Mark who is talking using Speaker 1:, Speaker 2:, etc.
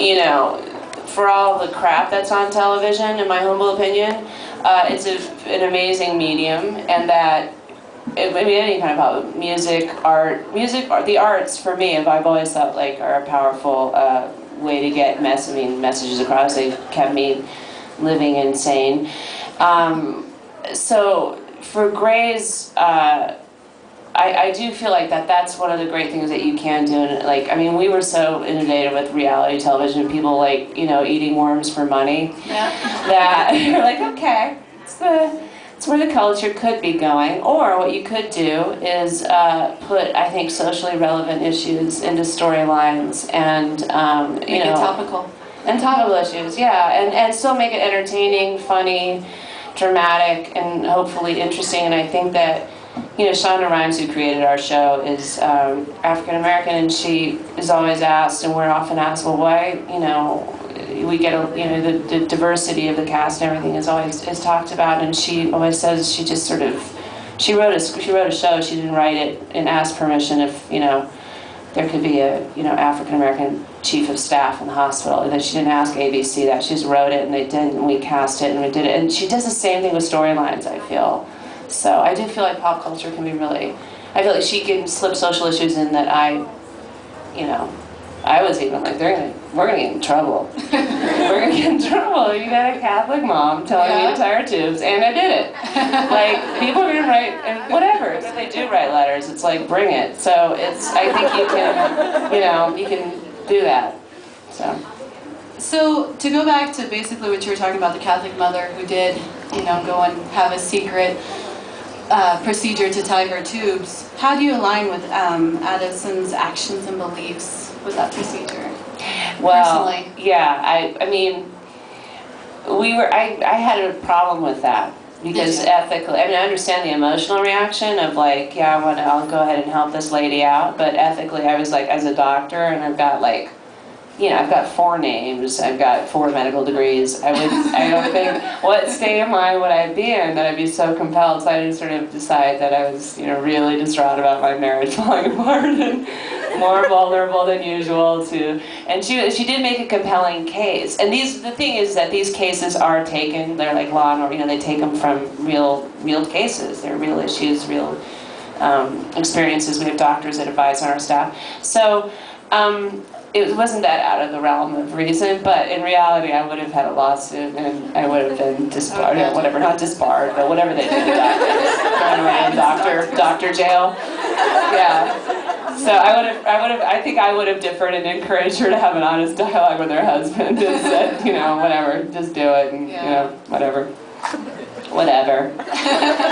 Speaker 1: you know, for all the crap that's on television, in my humble opinion, it's an amazing medium, and that, I mean, any kind of public, music, the arts, for me, I've always thought, like, are a powerful way to get messages across. They've kept me living insane. So for Grey's, I do feel like that's one of the great things that you can do. And, like, I mean, we were so inundated with reality television, people, like, you know, eating worms for money, that you're like, okay, it's where the culture could be going. Or what you could do is put, I think, socially relevant issues into storylines and, you know,
Speaker 2: make it topical.
Speaker 1: And topical issues, yeah, and still make it entertaining, funny, dramatic, and hopefully interesting. And I think that, you know, Shonda Rhimes, who created our show, is African American, and she is always asked, and we're often asked, well, why, you know, we get, you know, the diversity of the cast and everything is talked about, and she always says she just sort of, she wrote a show, she didn't write it and ask permission if, you know, there could be a, you know, African American chief of staff in the hospital, and that she didn't ask ABC that, she just wrote it, and they did, and we cast it, and we did it, and she does the same thing with storylines, I feel. So I do feel like pop culture can be really, I feel like she can slip social issues in that you know, I was even like, we're gonna get in trouble. We're gonna get in trouble. You got a Catholic mom telling me to tie her tubes, and I did it. Like, people are gonna write, and whatever, if they do write letters, it's like, bring it. So I think you can, you know, you can do that,
Speaker 2: So to go back to basically what you were talking about, the Catholic mother who did, you know, go and have a secret procedure to tie her tubes, how do you align with Addison's actions and beliefs with that procedure?
Speaker 1: Well,
Speaker 2: personally?
Speaker 1: Yeah, I mean, I had a problem with that. Because ethically, I mean, I understand the emotional reaction of like, yeah, I'll go ahead and help this lady out, but ethically, I was like, as a doctor, and I've got like, you know, I've got 4 names, I've got 4 medical degrees. I don't think, what state of mind would I be in that I'd be so compelled? So I didn't sort of decide that I was, you know, really distraught about my marriage falling apart and more vulnerable than usual to. And she did make a compelling case. And the thing is that these cases are taken. They're like law and order. You know, they take them from real cases. They're real issues, real experiences. We have doctors that advise on our staff. So. It wasn't that out of the realm of reason, but in reality, I would have had a lawsuit, and I would have been disbarred, whatever, not disbarred, but whatever they do to doctors, thrown away in doctor jail. Yeah. So I think I would have differed and encouraged her to have an honest dialogue with her husband and said, you know, whatever, just do it, and you know, whatever.